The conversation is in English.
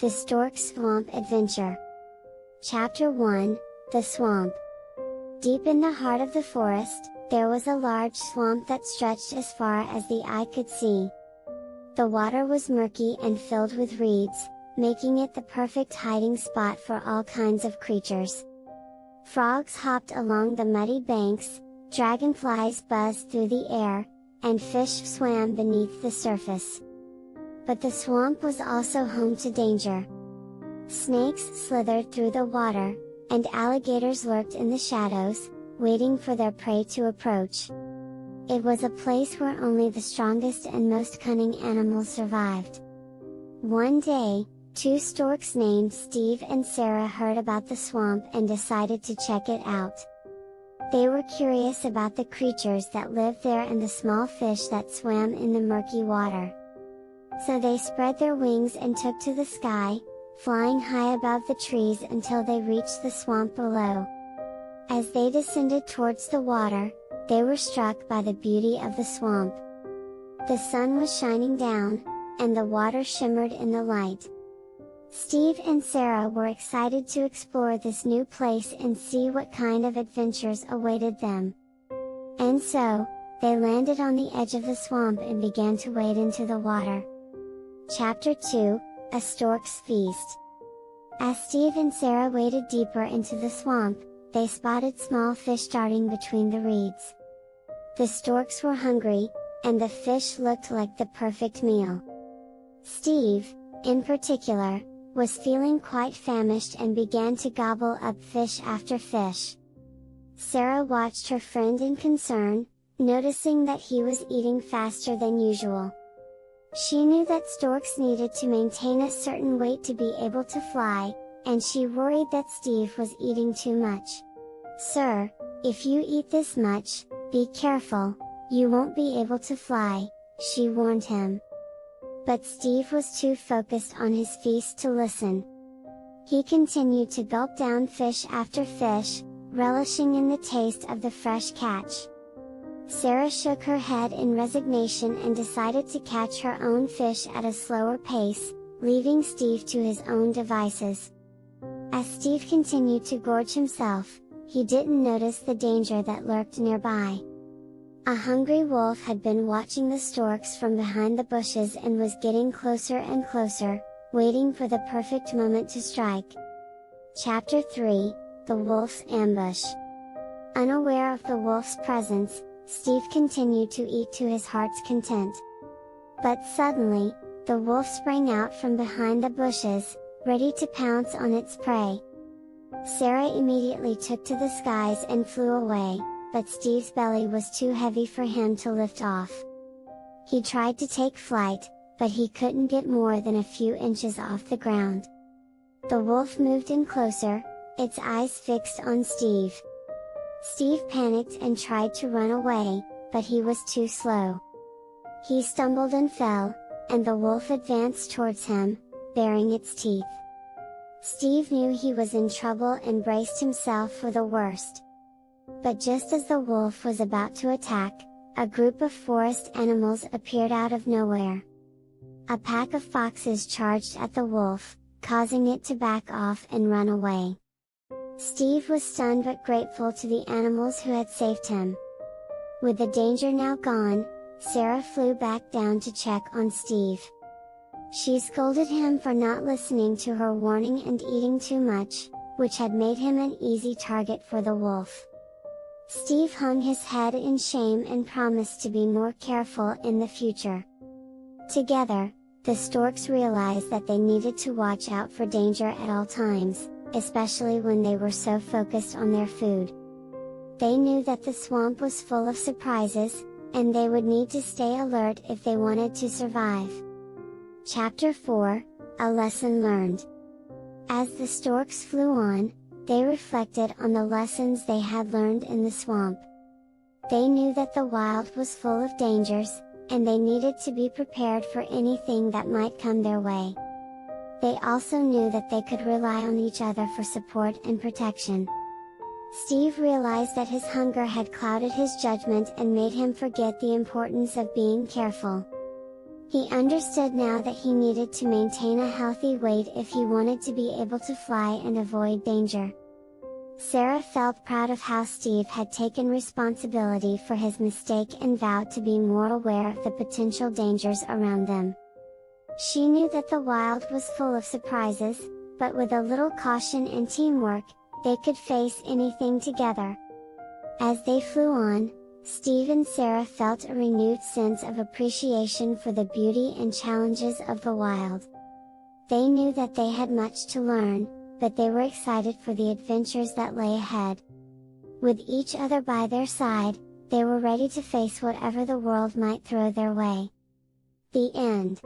The Stork's Swamp Adventure. Chapter 1, The Swamp. Deep in the heart of the forest, there was a large swamp that stretched as far as the eye could see. The water was murky and filled with reeds, making it the perfect hiding spot for all kinds of creatures. Frogs hopped along the muddy banks, dragonflies buzzed through the air, and fish swam beneath the surface. But the swamp was also home to danger. Snakes slithered through the water, and alligators lurked in the shadows, waiting for their prey to approach. It was a place where only the strongest and most cunning animals survived. One day, two storks named Steve and Sarah heard about the swamp and decided to check it out. They were curious about the creatures that lived there and the small fish that swam in the murky water. So they spread their wings and took to the sky, flying high above the trees until they reached the swamp below. As they descended towards the water, they were struck by the beauty of the swamp. The sun was shining down, and the water shimmered in the light. Steve and Sarah were excited to explore this new place and see what kind of adventures awaited them. And so, they landed on the edge of the swamp and began to wade into the water. Chapter 2, A Stork's Feast. As Steve and Sarah waded deeper into the swamp, they spotted small fish darting between the reeds. The storks were hungry, and the fish looked like the perfect meal. Steve, in particular, was feeling quite famished and began to gobble up fish after fish. Sarah watched her friend in concern, noticing that he was eating faster than usual. She knew that storks needed to maintain a certain weight to be able to fly, and she worried that Steve was eating too much. "Sir, if you eat this much, be careful, you won't be able to fly," she warned him. But Steve was too focused on his feast to listen. He continued to gulp down fish after fish, relishing in the taste of the fresh catch. Sarah shook her head in resignation and decided to catch her own fish at a slower pace, leaving Steve to his own devices. As Steve continued to gorge himself, he didn't notice the danger that lurked nearby. A hungry wolf had been watching the storks from behind the bushes and was getting closer and closer, waiting for the perfect moment to strike. Chapter 3, The Wolf's Ambush. Unaware of the wolf's presence, Steve continued to eat to his heart's content. But suddenly, the wolf sprang out from behind the bushes, ready to pounce on its prey. Sarah immediately took to the skies and flew away, but Steve's belly was too heavy for him to lift off. He tried to take flight, but he couldn't get more than a few inches off the ground. The wolf moved in closer, its eyes fixed on Steve. Steve panicked and tried to run away, but he was too slow. He stumbled and fell, and the wolf advanced towards him, baring its teeth. Steve knew he was in trouble and braced himself for the worst. But just as the wolf was about to attack, a group of forest animals appeared out of nowhere. A pack of foxes charged at the wolf, causing it to back off and run away. Steve was stunned but grateful to the animals who had saved him. With the danger now gone, Sarah flew back down to check on Steve. She scolded him for not listening to her warning and eating too much, which had made him an easy target for the wolf. Steve hung his head in shame and promised to be more careful in the future. Together, the storks realized that they needed to watch out for danger at all times, especially when they were so focused on their food. They knew that the swamp was full of surprises, and they would need to stay alert if they wanted to survive. Chapter 4, A Lesson Learned. As the storks flew on, they reflected on the lessons they had learned in the swamp. They knew that the wild was full of dangers, and they needed to be prepared for anything that might come their way. They also knew that they could rely on each other for support and protection. Steve realized that his hunger had clouded his judgment and made him forget the importance of being careful. He understood now that he needed to maintain a healthy weight if he wanted to be able to fly and avoid danger. Sarah felt proud of how Steve had taken responsibility for his mistake and vowed to be more aware of the potential dangers around them. She knew that the wild was full of surprises, but with a little caution and teamwork, they could face anything together. As they flew on, Steve and Sarah felt a renewed sense of appreciation for the beauty and challenges of the wild. They knew that they had much to learn, but they were excited for the adventures that lay ahead. With each other by their side, they were ready to face whatever the world might throw their way. The end.